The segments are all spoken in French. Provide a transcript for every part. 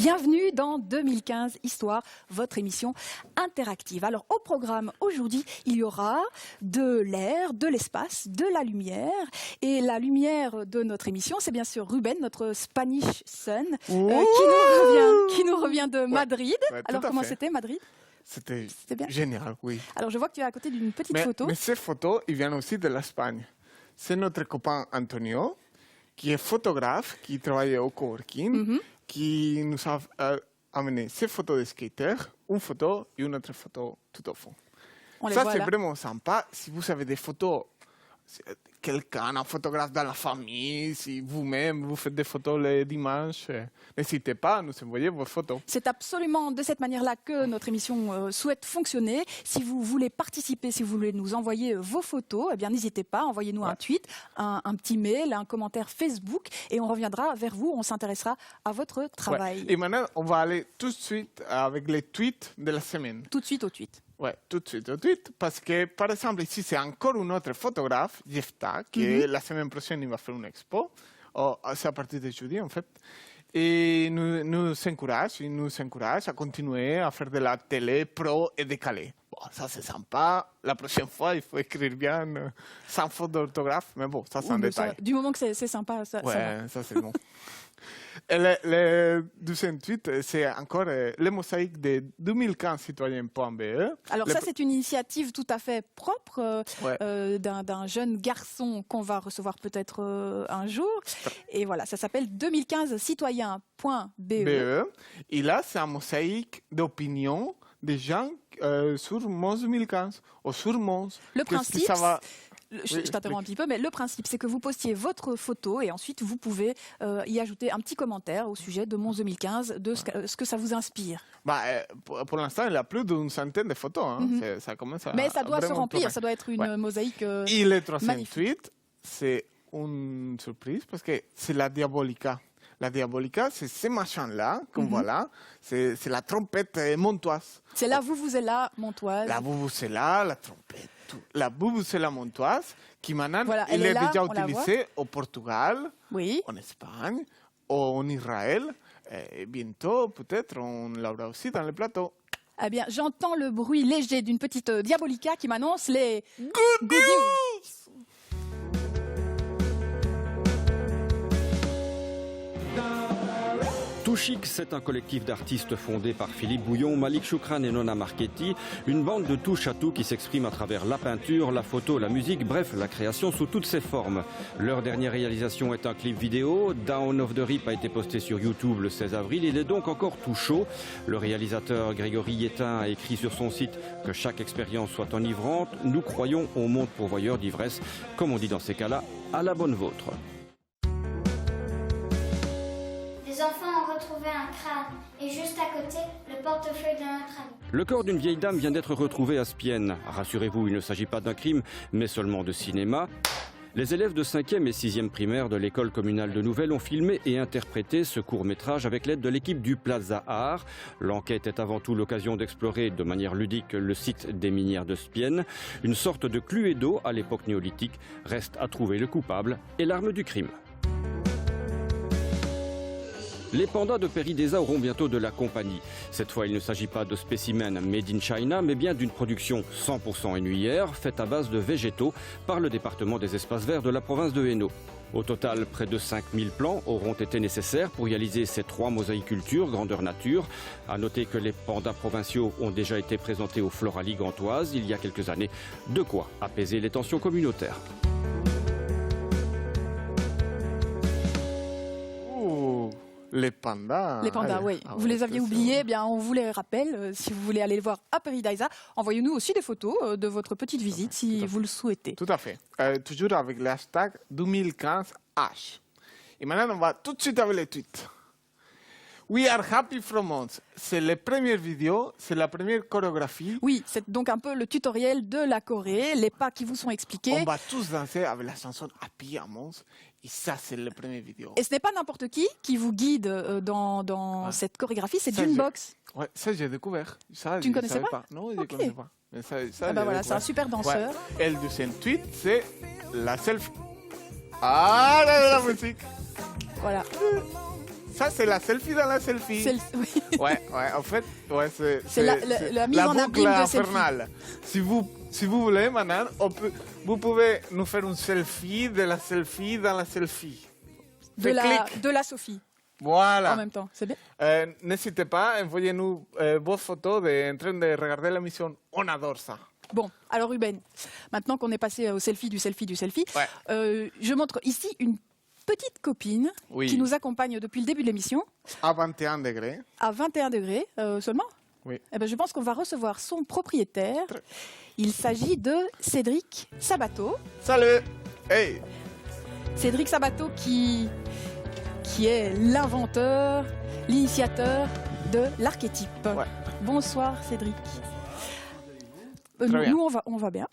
Bienvenue dans 2015 Histoire, votre émission interactive. Alors au programme aujourd'hui, il y aura de l'air, de l'espace, de la lumière. Et la lumière de notre émission, c'est bien sûr Ruben, notre Spanish Sun, qui nous revient de Madrid. Ouais, Alors comment c'était Madrid? C'était bien? Génial, oui. Alors je vois que tu es à côté d'une petite photo. Mais ces photos, ils viennent aussi de l'Espagne. C'est notre copain Antonio, qui est photographe, qui travaille au coworking, qui nous a amené ces photos de skaters, une photo et une autre photo tout au fond. Ça, c'est vraiment sympa. Si vous avez des photos, quelqu'un, un photographe dans la famille, si vous-même vous faites des photos les dimanches, n'hésitez pas à nous envoyer vos photos. C'est absolument de cette manière-là que notre émission souhaite fonctionner. Si vous voulez participer, si vous voulez nous envoyer vos photos, eh bien n'hésitez pas, envoyez-nous un tweet, un petit mail, un commentaire Facebook et on reviendra vers vous, on s'intéressera à votre travail. Ouais. Et maintenant, on va aller tout de suite avec les tweets de la semaine. Tout de suite au tweet. Oui, tout de suite, parce que, par exemple, ici, c'est encore un autre photographe, Jefta, qui la semaine prochaine, il va faire une expo. C'est à partir de jeudi, en fait. Et il nous encourage à continuer à faire de la télé pro et décalée. Bon, ça, c'est sympa. La prochaine fois, il faut écrire bien, sans faute d'orthographe. Mais bon, ça, c'est un détail. Du moment que c'est sympa, ça va. Ça, c'est bon. Et le deuxième tweet, c'est encore les mosaïques de 2015 citoyens.be. Alors ça, c'est une initiative tout à fait propre d'un jeune garçon qu'on va recevoir peut-être un jour. Et voilà, ça s'appelle 2015 citoyens.be. Et là, c'est un mosaïque d'opinion des gens sur Mons 2015 ou sur Mons. Le principe... Je t'interromps un petit peu, mais le principe, c'est que vous postiez votre photo et ensuite vous pouvez y ajouter un petit commentaire au sujet de Mons 2015, de ce que ça vous inspire. Pour l'instant, il y a plus d'une centaine de photos. Hein. Ça commence à mais ça doit se remplir, ça doit être une mosaïque magnifique. Et le troisième tweet, c'est une surprise parce que c'est la Diabolica. La Diabolica, c'est ces machins-là, qu'on voit là. C'est la trompette montoise. C'est la vuvuzela montoise. La vuvuzela, la trompette. La vuvuzela montoise, qui maintenant, elle est déjà utilisée au Portugal, en Espagne, en Israël. Et bientôt, peut-être, on l'aura aussi dans le plateau. Eh bien, j'entends le bruit léger d'une petite Diabolica qui m'annonce les Good news. Tout Chic, c'est un collectif d'artistes fondé par Philippe Bouillon, Malik Choukran et Nona Marchetti, une bande de touche à tout qui s'exprime à travers la peinture, la photo, la musique, bref, la création sous toutes ses formes. Leur dernière réalisation est un clip vidéo. Down of the Rip a été posté sur YouTube le 16 avril. Il est donc encore tout chaud. Le réalisateur Grégory Yétin a écrit sur son site que chaque expérience soit enivrante. Nous croyons au monde pourvoyeur d'ivresse, comme on dit dans ces cas-là, à la bonne vôtre. Les enfants ont retrouvé un crâne et juste à côté, le portefeuille de notre ami. Le corps d'une vieille dame vient d'être retrouvé à Spienne. Rassurez-vous, il ne s'agit pas d'un crime, mais seulement de cinéma. Les élèves de 5e et 6e primaire de l'école communale de Nouvelle ont filmé et interprété ce court-métrage avec l'aide de l'équipe du Plaza Art. L'enquête est avant tout l'occasion d'explorer de manière ludique le site des minières de Spienne. Une sorte de Cluedo à l'époque néolithique. Reste à trouver le coupable et l'arme du crime. Les pandas de Péridesa auront bientôt de la compagnie. Cette fois, il ne s'agit pas de spécimens made in China, mais bien d'une production 100% énuyère, faite à base de végétaux par le département des espaces verts de la province de Hainaut. Au total, près de 5000 plants auront été nécessaires pour réaliser ces 3 mosaïcultures grandeur nature. À noter que les pandas provinciaux ont déjà été présentés au Floralie gantoise il y a quelques années. De quoi apaiser les tensions communautaires. Les pandas. Les pandas, oui. Vous les aviez oubliés, eh bien on vous les rappelle. Si vous voulez aller le voir à Paradisa, envoyez-nous aussi des photos de votre petite visite si vous le souhaitez. Tout à fait. Toujours avec le hashtag 2015H. Et maintenant, on va tout de suite avec les tweets. We are happy from Mons. C'est la première vidéo, c'est la première chorégraphie. Oui, c'est donc un peu le tutoriel de la Corée, les pas qui vous sont expliqués. On va tous danser avec la chanson Happy à Mons. Et ça, c'est la première vidéo. Et ce n'est pas n'importe qui vous guide dans cette chorégraphie, c'est Junebox. Ouais, ça, j'ai découvert. Ça, tu ne connaissais pas? Non, je ne connaissais pas. Mais ça, voilà, c'est un super danseur. Ouais. Et le deuxième tweet, c'est la selfie. Ah, la musique. Voilà. Ça, c'est la selfie dans la selfie. Oui. Ouais, en fait, c'est la mise en boucle abîme de selfie. infernale. Si vous voulez, maintenant, vous pouvez nous faire une selfie de la selfie dans la selfie. De la Sophie. Voilà. En même temps, c'est bien. N'hésitez pas, envoyez-nous vos photos en train de regarder l'émission. On adore ça. Bon, alors Ruben, maintenant qu'on est passé au selfie, Ouais. je montre ici une petite copine qui nous accompagne depuis le début de l'émission. À 21 degrés. À 21 degrés seulement. Oui. Eh ben, je pense qu'on va recevoir son propriétaire. Il s'agit de Cédric Sabato. Salut. Hey. Cédric Sabato qui est l'inventeur, l'initiateur de l'archétype. Ouais. Bonsoir Cédric. Très bien. Nous, on va bien.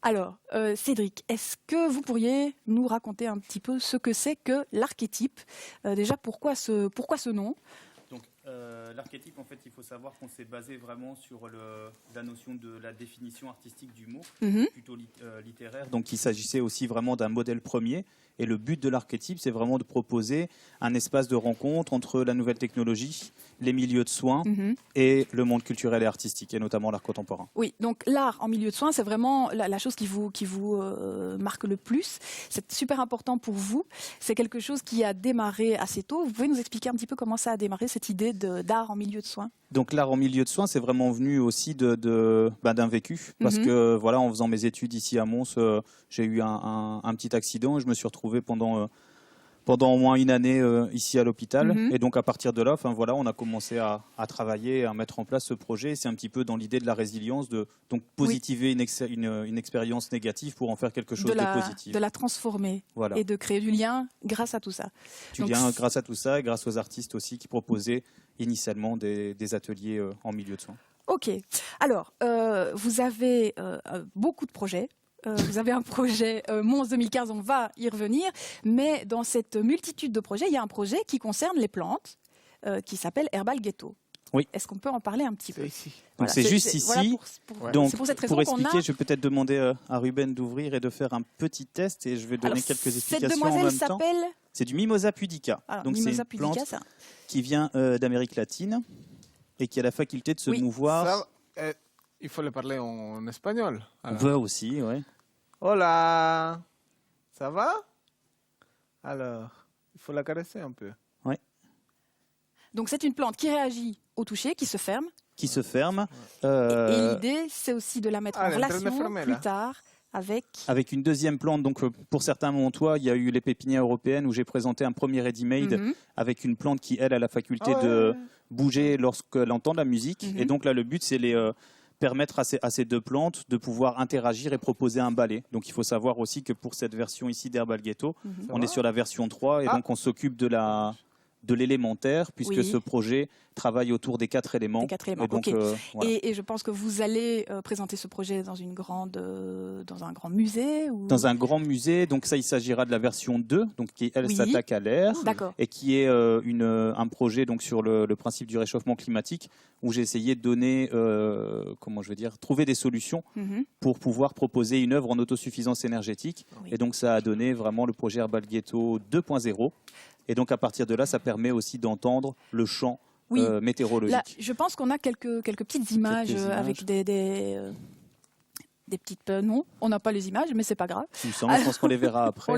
Alors, Cédric, est-ce que vous pourriez nous raconter un petit peu ce que c'est que l'archétype? Déjà, pourquoi ce nom? Donc, l'archétype, en fait, il faut savoir qu'on s'est basé vraiment sur la notion de la définition artistique du mot, plutôt littéraire. Donc, il s'agissait aussi vraiment d'un modèle premier. Et le but de l'archétype, c'est vraiment de proposer un espace de rencontre entre la nouvelle technologie, les milieux de soins et le monde culturel et artistique, et notamment l'art contemporain. Oui, donc l'art en milieu de soins, c'est vraiment la chose qui vous marque le plus. C'est super important pour vous. C'est quelque chose qui a démarré assez tôt. Vous pouvez nous expliquer un petit peu comment ça a démarré, cette idée d'art en milieu de soins? Donc l'art en milieu de soins, c'est vraiment venu aussi d'un vécu. Parce que voilà, en faisant mes études ici à Mons, j'ai eu un petit accident et je me suis retrouvé pendant au moins une année ici à l'hôpital. Et donc à partir de là, voilà, on a commencé à travailler, à mettre en place ce projet. C'est un petit peu dans l'idée de la résilience, donc positiver une expérience négative pour en faire quelque chose de positif. De la transformer et de créer du lien grâce à tout ça. Grâce à tout ça et grâce aux artistes aussi qui proposaient initialement des ateliers en milieu de soins. Ok. Alors, vous avez beaucoup de projets. Vous avez un projet Mons 2015, on va y revenir. Mais dans cette multitude de projets, il y a un projet qui concerne les plantes, qui s'appelle Herbal Ghetto. Oui. Est-ce qu'on peut en parler un petit peu? Ici. Donc Voilà, c'est juste ici. Voilà, Donc c'est pour cette raison pour qu'on expliquer, a... je vais peut-être demander à Ruben d'ouvrir et de faire un petit test et je vais donner quelques explications cette en demoiselle même temps. s'appelle... C'est du Mimosa pudica. Alors, donc Mimosa c'est une pudica, plante ça. qui vient d'Amérique latine et qui a la faculté de se mouvoir. Ça, il faut le parler en espagnol. On veut aussi, ouais. Hola. Ça va? Alors, il faut la caresser un peu. Ouais. Donc c'est une plante qui réagit au toucher, qui se ferme. Qui se ferme. Et l'idée, c'est aussi de la mettre en elle est en train de relation fermer, plus là. tard avec une deuxième plante. Donc pour certains Montois, il y a eu les pépinières européennes où j'ai présenté un premier ready-made avec une plante qui, elle, a la faculté de bouger lorsqu'elle entend de la musique. Et donc là, le but, c'est permettre à ces deux plantes de pouvoir interagir et proposer un balai. Donc il faut savoir aussi que pour cette version ici d'Herbal Ghetto, on est sur la version 3 et donc on s'occupe de l'élémentaire, puisque ce projet travaille autour des 4 éléments. Et donc, voilà. Et je pense que vous allez présenter ce projet dans dans un grand musée Dans un grand musée, donc ça, il s'agira de la version 2, donc qui, elle, s'attaque à l'air, et qui est un projet donc, sur le principe du réchauffement climatique, où j'ai essayé de donner, trouver des solutions pour pouvoir proposer une œuvre en autosuffisance énergétique. Et donc ça a donné vraiment le projet Herbal Ghetto 2.0. Et donc, à partir de là, ça permet aussi d'entendre le chant météorologique. Là, je pense qu'on a quelques petites images avec des petites... non, on n'a pas les images, mais c'est pas grave. Je pense qu'on les verra après.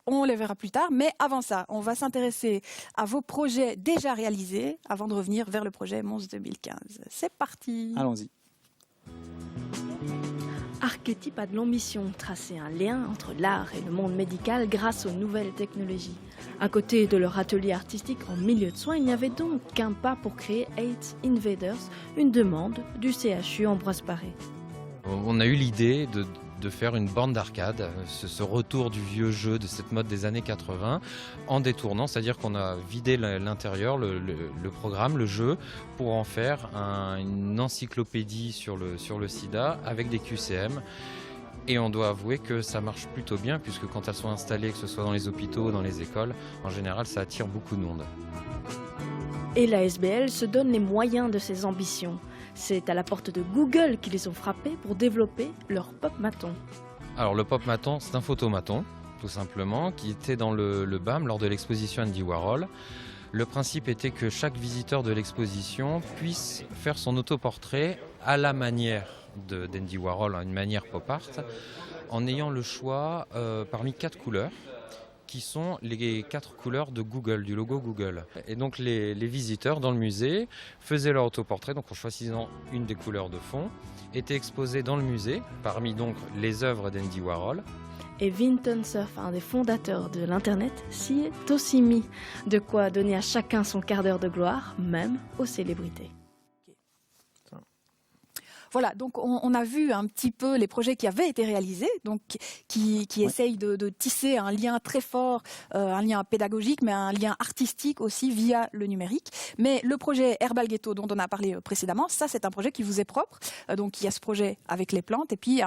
On les verra plus tard. Mais avant ça, on va s'intéresser à vos projets déjà réalisés avant de revenir vers le projet Mons 2015. C'est parti. Allons-y. Archétype a de l'ambition, tracer un lien entre l'art et le monde médical grâce aux nouvelles technologies. À côté de leur atelier artistique en milieu de soins, il n'y avait donc qu'un pas pour créer Eight Invaders, une demande du CHU Ambroise Paré. On a eu l'idée de faire une borne d'arcade, ce retour du vieux jeu de cette mode des années 80, en détournant, c'est-à-dire qu'on a vidé l'intérieur, le programme, le jeu, pour en faire une encyclopédie sur le sida avec des QCM. Et on doit avouer que ça marche plutôt bien, puisque quand elles sont installées, que ce soit dans les hôpitaux ou dans les écoles, en général, ça attire beaucoup de monde. Et la SBL se donne les moyens de ses ambitions. C'est à la porte de Google qu'ils les ont frappés pour développer leur pop-maton. Alors le pop-maton, c'est un photomaton tout simplement, qui était dans le BAM lors de l'exposition Andy Warhol. Le principe était que chaque visiteur de l'exposition puisse faire son autoportrait à la manière d'Andy Warhol, une manière pop art, en ayant le choix parmi 4 couleurs, qui sont les 4 couleurs de Google, du logo Google. Et donc les visiteurs dans le musée faisaient leur autoportrait, donc en choisissant une des couleurs de fond, étaient exposés dans le musée, parmi donc les œuvres d'Andy Warhol. Et Vinton Cerf, un des fondateurs de l'Internet, s'y est aussi mis. De quoi donner à chacun son quart d'heure de gloire, même aux célébrités. Voilà, donc on a vu un petit peu les projets qui avaient été réalisés, donc qui essayent de tisser un lien très fort, un lien pédagogique, mais un lien artistique aussi via le numérique. Mais le projet Herbal Ghetto dont on a parlé précédemment, ça c'est un projet qui vous est propre. Donc il y a ce projet avec les plantes et puis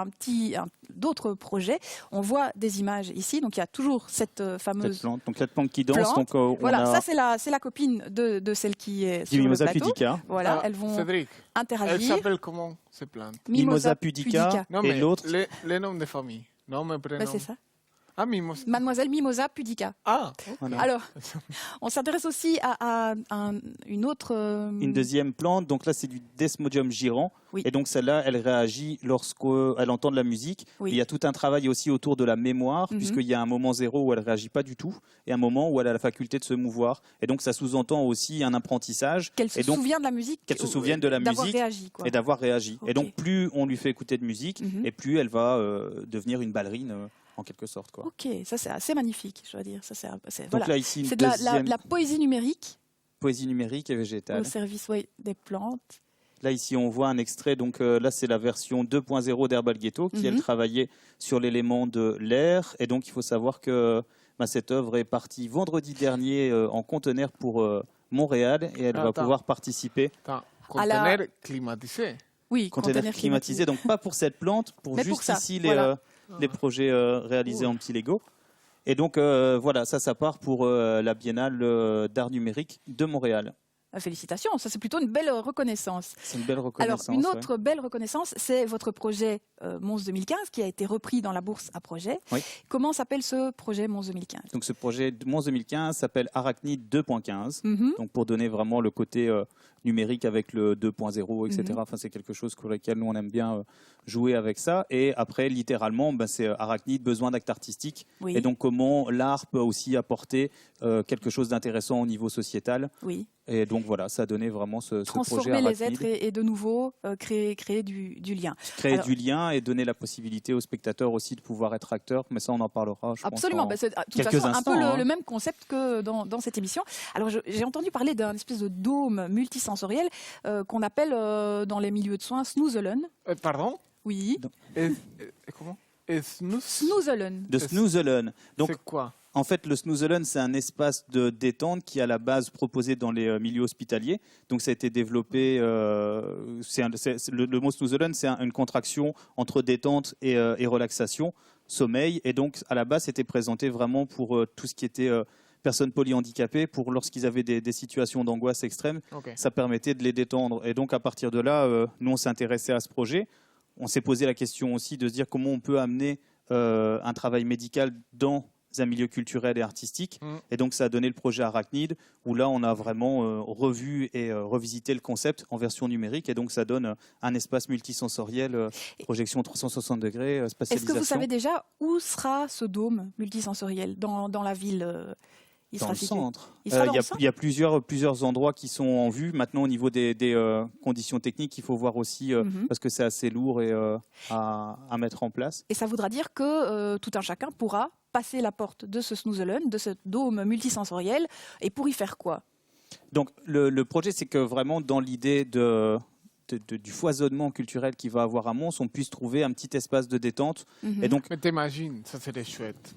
d'autres projets. On voit des images ici, donc il y a toujours cette fameuse plante. Donc la plante qui danse. Donc, voilà, ça c'est la copine de celle qui est sur le Mimosa plateau. pudica. Voilà, elles vont Cédric, interagir. elle s'appelle comment ces plantes? Mimosa pudica. Non, Et mais l'autre, les noms de famille. Non, mais prénom. C'est ça. Ah, Mimosa. Mademoiselle Mimosa pudica. Ah, voilà. Alors, on s'intéresse aussi à une autre... Une deuxième plante, donc là c'est du Desmodium girant, Oui. et donc celle-là elle réagit lorsqu'elle entend de la musique. Oui. Il y a tout un travail aussi autour de la mémoire, puisqu'il y a un moment zéro où elle ne réagit pas du tout, et un moment où elle a la faculté de se mouvoir. Et donc ça sous-entend aussi un apprentissage. Qu'elle se et donc, souvient de la musique. qu'elle se souvienne de la d'avoir musique réagi, quoi. et d'avoir réagi. Ok. Et donc plus on lui fait écouter de musique, et plus elle va devenir une ballerine en quelque sorte. Quoi. Ok, ça c'est assez magnifique, je dois dire. Ça, Donc voilà. là ici une C'est de deuxième la poésie numérique poésie numérique et au végétale. service des plantes. Là, ici, on voit un extrait. Donc là, c'est la version 2.0 d'Herbal Ghetto qui, elle, travaillait sur l'élément de l'air. Et donc, il faut savoir que cette œuvre est partie vendredi dernier en conteneur pour Montréal. Et elle va pouvoir participer. attends, À la- conteneur climatisé. Oui, Conteneur climatisé. Donc, pas pour cette plante, pour Mais juste pour ça, ici voilà. les projets réalisés en petit Lego. Et donc, voilà, ça part pour la Biennale d'art numérique de Montréal. Félicitations, ça c'est plutôt une belle reconnaissance. C'est une belle Alors, reconnaissance. une autre belle reconnaissance, c'est votre projet Mons 2015 qui a été repris dans la bourse à projet. Oui. Comment s'appelle ce projet Mons 2015? Donc, ce projet Mons 2015 s'appelle Arachnid 2.15. Mhm. Donc pour donner vraiment le côté numérique avec le 2.0, etc. Enfin, c'est quelque chose pour lequel nous on aime bien jouer avec ça. Et après, littéralement, c'est Arachnid, besoin d'actes artistiques. Oui. Et donc comment l'art peut aussi apporter quelque chose d'intéressant au niveau sociétal. Oui. Et donc voilà, ça a donné vraiment ce projet Transformer les Arachnid. êtres et de nouveau créer du lien. Créer Alors- du lien et donner la possibilité aux spectateurs aussi de pouvoir être acteurs. Mais ça, on en parlera, je Absolument, pense. c'est de toute quelques façon un instants, peu hein. le même concept que dans cette émission. Alors j'ai entendu parler d'un espèce de dôme multisensoriel qu'on appelle dans les milieux de soins Snoozelen. Pardon? Oui, Comment? Snooze? Snoozelen. De Snoozelen. Donc C'est quoi? en fait, le Snoozelen, c'est un espace de détente qui est à la base proposé dans les milieux hospitaliers. Donc, ça a été développé. Le mot Snoozelen, c'est une contraction entre détente et relaxation, sommeil. Et donc, à la base, c'était présenté vraiment pour tout ce qui était personnes polyhandicapées, pour lorsqu'ils avaient des situations d'angoisse extrême. Ok. Ça permettait de les détendre. Et donc, à partir de là, nous, on s'est intéressé à ce projet. On s'est posé la question aussi de se dire comment on peut amener un travail médical dans un milieu culturel et artistique. Et donc, ça a donné le projet Arachnid, où là, on a vraiment revu et revisité le concept en version numérique. Et donc, ça donne un espace multisensoriel, projection 360 degrés, Est-ce spatialisation. que vous savez déjà où sera ce dôme multisensoriel dans la ville il Dans sera le situé centre. Il sera dans Il y a- le centre il y a plusieurs endroits qui sont en vue. Maintenant, au niveau des conditions techniques, il faut voir aussi, parce que c'est assez lourd et, à mettre en place. Et ça voudra dire que tout un chacun pourra passer la porte de ce Snoozelen, de ce dôme multisensoriel, et pour y faire quoi? Donc, le projet, c'est que vraiment, dans l'idée du foisonnement culturel qu'il va avoir à Mons, on puisse trouver un petit espace de détente. Et donc, Mais t'imagines, ça serait chouette.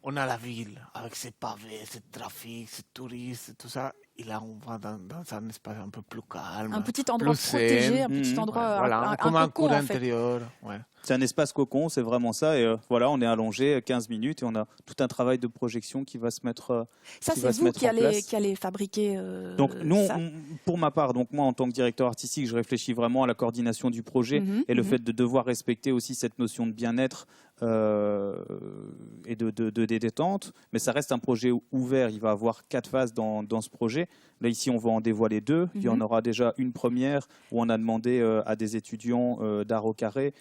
On a la ville avec ses pavés, ses trafics, ses touristes, tout ça. Et là, on va dans un espace un peu plus calme. Un petit endroit plus protégé, zen. un petit endroit, Voilà, comme un cocon, cours en fait. intérieur. Ouais. c'est un espace cocon, c'est vraiment ça. Et voilà, on est allongé 15 minutes et on a tout un travail de projection qui va se mettre Ça, qui va c'est se vous mettre qui en place. allez fabriquer Donc nous, ça. pour ma part, donc moi en tant que directeur artistique, je réfléchis vraiment à la coordination du projet et le fait de devoir respecter aussi cette notion de bien-être et de détente, mais ça reste un projet ouvert. Il va avoir 4 phases dans ce projet. Là, ici, on va en dévoiler 2. Il y en aura déjà une première où on a demandé à des étudiants d'art au carré,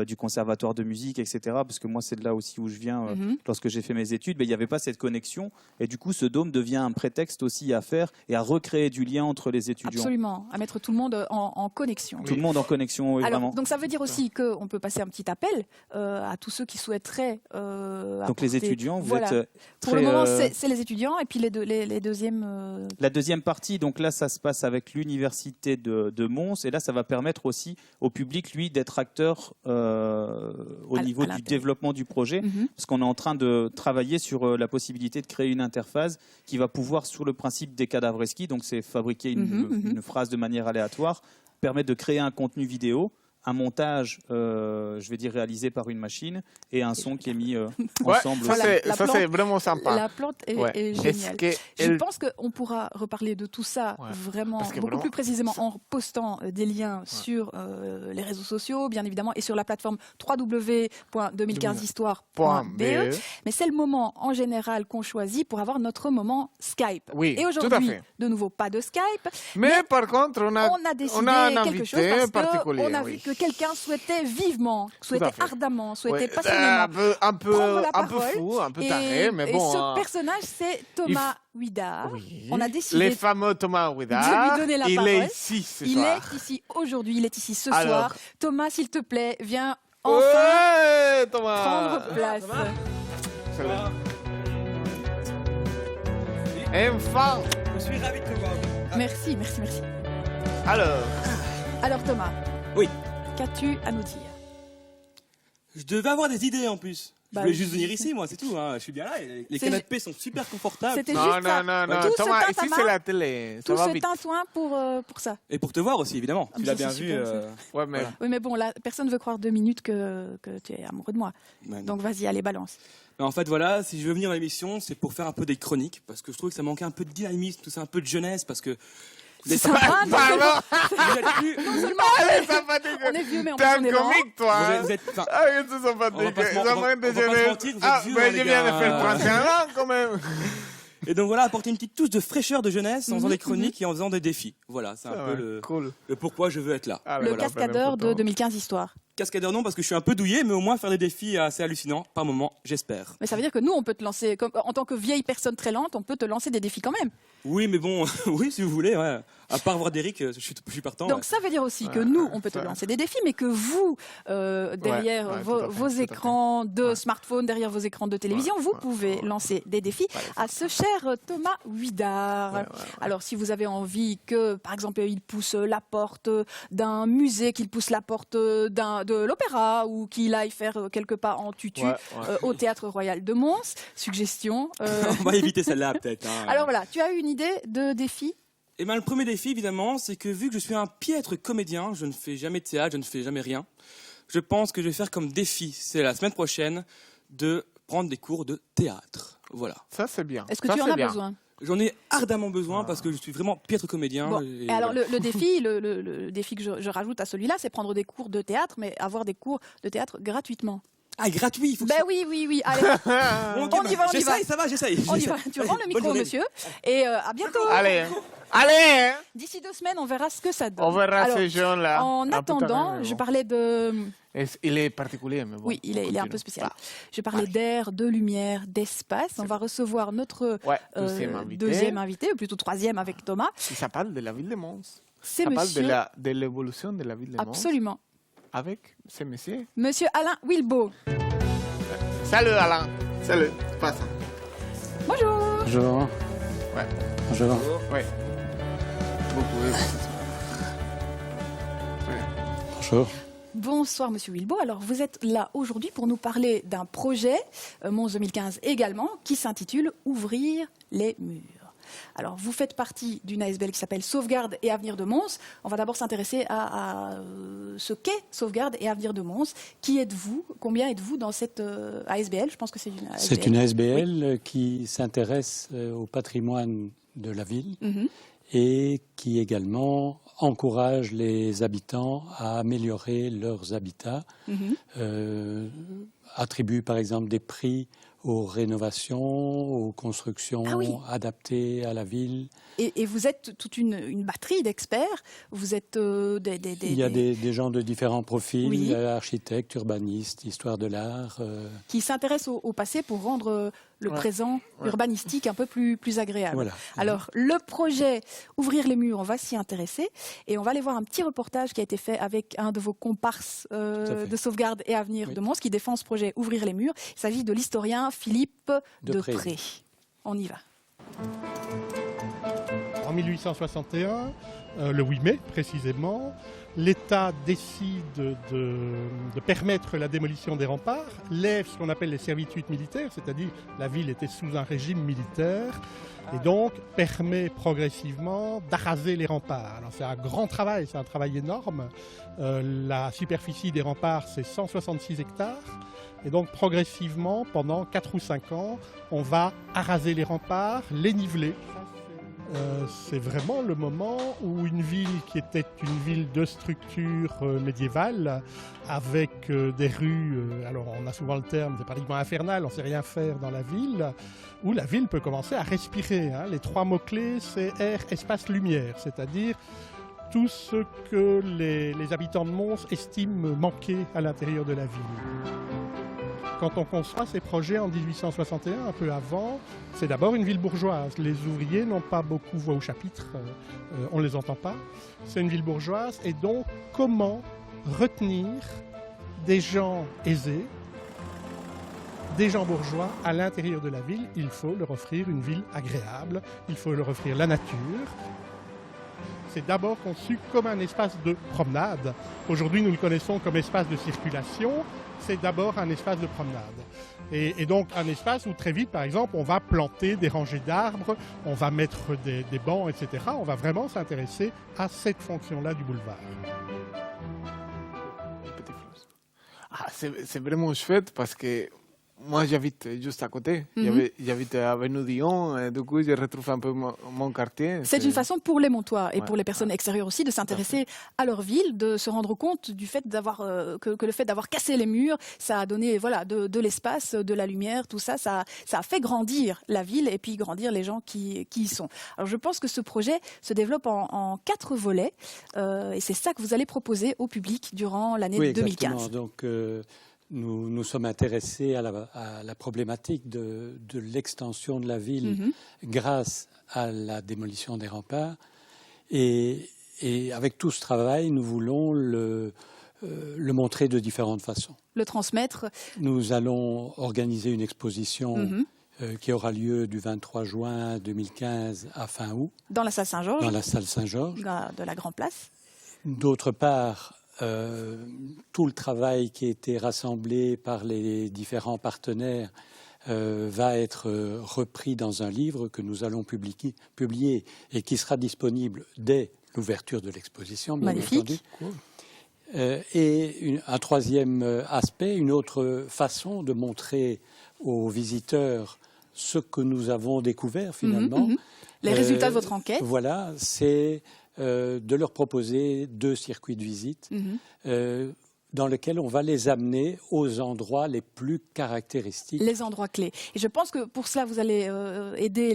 du conservatoire de musique, etc. Parce que moi, c'est de là aussi où je viens. Lorsque j'ai fait mes études, il n'y avait pas cette connexion. Et du coup, ce dôme devient un prétexte aussi à faire et à recréer du lien entre les étudiants. Absolument, à mettre tout le monde en connexion. Tout le monde en connexion, oui, Alors, vraiment. donc ça veut dire aussi qu'on peut passer un petit appel à tous ceux qui souhaiteraient. Donc les étudiants, vous voilà. êtes Pour le moment, c'est les étudiants et puis les deuxièmes. La deuxième partie, donc là, ça se passe avec l'université de Mons, et là, ça va permettre aussi au public, lui, d'être acteur au niveau du développement du projet, parce qu'on est en train de travailler sur la possibilité de créer une interface qui va pouvoir, sur le principe des cadavres esquis, donc c'est fabriquer une phrase de manière aléatoire, permettre de créer un contenu vidéo, un montage, je vais dire, réalisé par une machine, et un son qui est mis ensemble. Ça, c'est vraiment sympa. La plante est géniale. Je pense qu'on pourra reparler de tout ça vraiment beaucoup plus précisément en postant des liens sur les réseaux sociaux, bien évidemment, et sur la plateforme www.2015histoire.be. Mais c'est le moment en général qu'on choisit pour avoir notre moment Skype. Oui, et aujourd'hui, de nouveau, pas de Skype. Mais par contre, on a décidé un quelque chose parce qu'on a vu que quelqu'un souhaitait vivement, ardemment, passionnément un peu fou, un peu taré, mais bon. Et ce personnage, c'est Thomas Huidard. Oui. On a décidé le fameux Thomas Huidard. De lui donner la parole. Il est ici ce soir. Il est ici aujourd'hui, il est ici ce soir. Thomas, s'il te plaît, viens enfin prendre place. Enfin. Je suis ravi de te voir. Merci. Alors Thomas. Oui. Qu'as-tu à nous dire? Je devais avoir des idées en plus. Je voulais juste venir ici, moi, c'est tout. Je suis bien là. Les canapés sont super confortables. C'était juste ça. Non. Thomas, ici c'est la télé. Tout ce tintouin pour ça. Et pour te voir aussi, évidemment. Tu l'as bien vu. Ouais, mais... Oui, mais bon, là, personne ne veut croire 2 minutes que tu es amoureux de moi. Donc vas-y, allez, balance. Mais en fait, voilà, si je veux venir à l'émission, c'est pour faire un peu des chroniques. Parce que je trouve que ça manquait un peu de dynamisme, tout ça, un peu de jeunesse. Parce que. C'est sympa, on est vieux, mais on T'es un est lent. comique, toi. Vous êtes c'est sympathique. On va pas se mentir, vous êtes vieux, mais les je viens de gars. faire 31 ans, quand même. Et donc voilà, apporter une petite touche de fraîcheur de jeunesse en faisant des chroniques et en faisant des défis. Voilà, c'est un peu le pourquoi je veux être là. Le cascadeur de 2015 Histoire. Cascadeur non, parce que je suis un peu douillé, mais au moins faire des défis assez hallucinants, par moment, j'espère. Mais ça veut dire que nous, on peut te lancer, en tant que vieille personne très lente, on peut te lancer des défis quand même. Oui, mais bon, oui, si vous voulez, ouais. À part voir d'Eric, je suis partant. Donc ça veut dire aussi que nous, on peut te lancer des défis, mais que vous, derrière vos écrans de smartphone, derrière vos écrans de télévision, vous pouvez lancer des défis à ce cher Thomas Huidard. Alors si vous avez envie que, par exemple, il pousse la porte d'un musée, qu'il pousse la porte de l'opéra, ou qu'il aille faire quelques pas en tutu au Théâtre Royal de Mons, suggestion. On va éviter celle-là peut-être. Alors voilà, tu as une idée de défi? Eh ben, le premier défi, évidemment, c'est que vu que je suis un piètre comédien, je ne fais jamais de théâtre, je ne fais jamais rien, je pense que je vais faire comme défi, c'est la semaine prochaine, de prendre des cours de théâtre. Voilà. Ça, c'est bien. Est-ce que tu en as besoin? J'en ai ardemment besoin parce que je suis vraiment piètre comédien. Bon. Et alors le défi, le défi que je rajoute à celui-là, c'est prendre des cours de théâtre, mais avoir des cours de théâtre gratuitement. Ah, gratuit, il faut que oui. Allez, bon, on y va. J'essaye, ça va, j'essaye. On y va. Tu rends le micro, monsieur. Et à bientôt. Allez. D'ici 2 semaines, on verra ce que ça donne. On verra ces jeunes-là. En attendant, je parlais de... Il est particulier, mais bon. Oui, il est un peu spécial. Je parlais d'air, de lumière, d'espace. On va recevoir notre deuxième invité, ou plutôt troisième avec Thomas. Ça parle de la ville de Mons. C'est monsieur... Ça parle de l'évolution de la ville de Mons. Absolument. Avec ce monsieur. Monsieur Alain Wilbeau. Salut Alain. Salut. Passe. Bonjour. Bonjour. Ouais. Bonjour. Ouais. Bonjour. Bonsoir Monsieur Wilbeau. Alors vous êtes là aujourd'hui pour nous parler d'un projet, Mons 2015 également, qui s'intitule Ouvrir les murs. Alors, vous faites partie d'une ASBL qui s'appelle Sauvegarde et Avenir de Mons. On va d'abord s'intéresser à ce qu'est Sauvegarde et Avenir de Mons. Qui êtes-vous? Combien êtes-vous dans cette ASBL? Je pense que c'est une ASBL. C'est une ASBL qui s'intéresse au patrimoine de la ville et qui également encourage les habitants à améliorer leurs habitats, attribue par exemple des prix aux rénovations, aux constructions adaptées à la ville. Et vous êtes toute une batterie d'experts. Vous êtes Il y a des gens de différents profils, architectes, urbanistes, histoire de l'art. Qui s'intéressent au passé pour rendre le présent urbanistique un peu plus agréable. Voilà. Alors, le projet Ouvrir les murs, on va s'y intéresser. Et on va aller voir un petit reportage qui a été fait avec un de vos comparses de Sauvegarde et Avenir de Mons, qui défend ce projet Ouvrir les murs. Il s'agit de l'historien Philippe Depré. On y va. En 1861, le 8 mai précisément, l'État décide de permettre la démolition des remparts, lève ce qu'on appelle les servitudes militaires, c'est-à-dire la ville était sous un régime militaire, et donc permet progressivement d'araser les remparts. Alors c'est un grand travail, c'est un travail énorme. La superficie des remparts, c'est 166 hectares. Et donc progressivement, pendant 4 ou 5 ans, on va araser les remparts, les niveler. C'est vraiment le moment où une ville qui était une ville de structure médiévale, avec des rues, alors on a souvent le terme, c'est pratiquement infernal, on ne sait rien faire dans la ville, où la ville peut commencer à respirer. Les 3 mots-clés, c'est air, espace, lumière, c'est-à-dire tout ce que les habitants de Mons estiment manquer à l'intérieur de la ville. Quand on conçoit ces projets en 1861, un peu avant, c'est d'abord une ville bourgeoise. Les ouvriers n'ont pas beaucoup voix au chapitre, on ne les entend pas. C'est une ville bourgeoise et donc comment retenir des gens aisés, des gens bourgeois à l'intérieur de la ville? Il faut leur offrir une ville agréable, il faut leur offrir la nature. C'est d'abord conçu comme un espace de promenade. Aujourd'hui, nous le connaissons comme espace de circulation. C'est d'abord un espace de promenade. Et donc un espace où très vite, par exemple, on va planter des rangées d'arbres, on va mettre des bancs, etc. On va vraiment s'intéresser à cette fonction-là du boulevard. C'est vraiment chouette parce que moi, j'habite juste à côté. J'habite à Avenue-Dion, et du coup, je retrouve un peu mon quartier. C'est une façon pour les Montois et pour les personnes extérieures aussi de s'intéresser à leur ville, de se rendre compte du fait d'avoir que le fait d'avoir cassé les murs, ça a donné de l'espace, de la lumière, tout ça, ça a fait grandir la ville et puis grandir les gens qui y sont. Alors, je pense que ce projet se développe en 4 volets et c'est ça que vous allez proposer au public durant l'année 2015. Exactement. Donc, nous sommes intéressés à la problématique de l'extension de la ville grâce à la démolition des remparts. Et avec tout ce travail, nous voulons le montrer de différentes façons. Le transmettre. Nous allons organiser une exposition qui aura lieu du 23 juin 2015 à fin août. Dans la salle Saint-Georges. Dans la salle Saint-Georges. De la Grand Place. D'autre part, tout le travail qui a été rassemblé par les différents partenaires va être repris dans un livre que nous allons publier et qui sera disponible dès l'ouverture de l'exposition, bien entendu. Et un troisième aspect, une autre façon de montrer aux visiteurs ce que nous avons découvert finalement. Les résultats de votre enquête. Voilà, c'est de leur proposer 2 circuits de visite dans lesquels on va les amener aux endroits les plus caractéristiques. Les endroits clés. Et je pense que pour cela, vous allez aider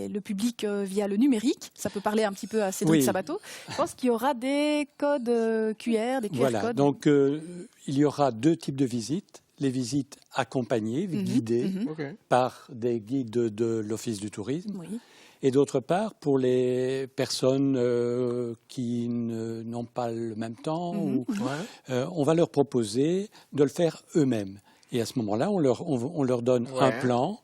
le public via le numérique. Ça peut parler un petit peu à Cédric Sabato. Je pense qu'il y aura des codes QR, des QR voilà. codes. Donc, il y aura 2 types de visites. Les visites accompagnées, guidées par des guides de l'Office du tourisme. Et d'autre part, pour les personnes qui n'ont pas le même temps, on va leur proposer de le faire eux-mêmes. Et à ce moment-là, on leur donne un plan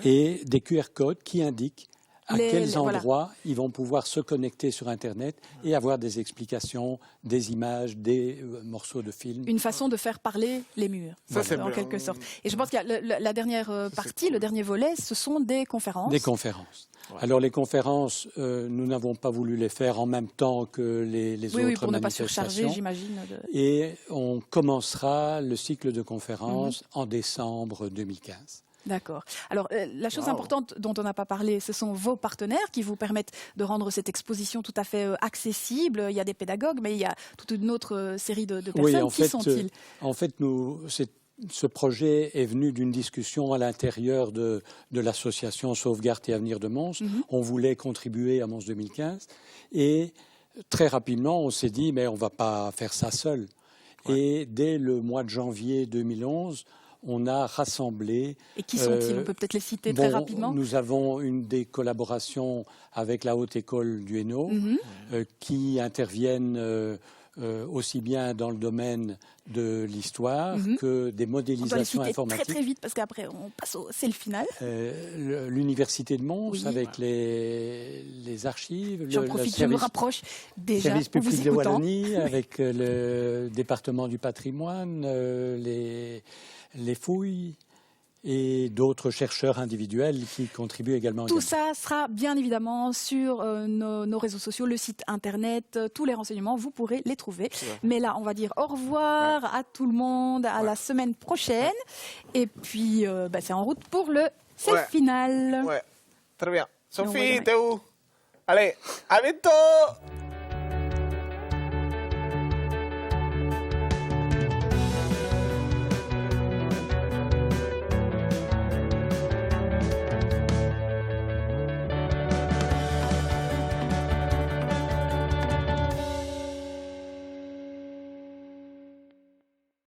et des QR codes qui indiquent à quels endroits ils vont pouvoir se connecter sur Internet et avoir des explications, des images, des morceaux de films. Une façon de faire parler les murs, en quelque sorte. Et je pense qu'il y a la dernière partie, le dernier volet, ce sont des conférences. Des conférences. Alors les conférences, nous n'avons pas voulu les faire en même temps que les autres manifestations. Oui, pour ne pas surcharger, j'imagine. Et on commencera le cycle de conférences en décembre 2015. D'accord. Alors, la chose importante dont on n'a pas parlé, ce sont vos partenaires qui vous permettent de rendre cette exposition tout à fait accessible. Il y a des pédagogues, mais il y a toute une autre série de personnes. Oui, Qui sont-ils ? En fait, c'est ce projet est venu d'une discussion à l'intérieur de l'association Sauvegarde et Avenir de Mons. On voulait contribuer à Mons 2015 et très rapidement on s'est dit mais on ne va pas faire ça seul. Et dès le mois de janvier 2011, on a rassemblé... Et qui sont-ils? On peut peut-être les citer très rapidement. Nous avons une des collaborations avec la Haute École du Hainaut qui interviennent aussi bien dans le domaine de l'histoire que des modélisations informatiques. On doit les citer très vite parce qu'après c'est le final. L'Université de Mons avec les archives. J'en profite, je me rapproche déjà. Le service public de Wallonie avec le département du patrimoine, les fouilles et d'autres chercheurs individuels qui contribuent également. Tout ça sera bien évidemment sur nos réseaux sociaux, le site internet, tous les renseignements, vous pourrez les trouver. Mais là, on va dire au revoir à tout le monde, à la semaine prochaine. Et puis, c'est en route pour le final. Ouais, très bien. Sophie, t'es où? Allez, à bientôt!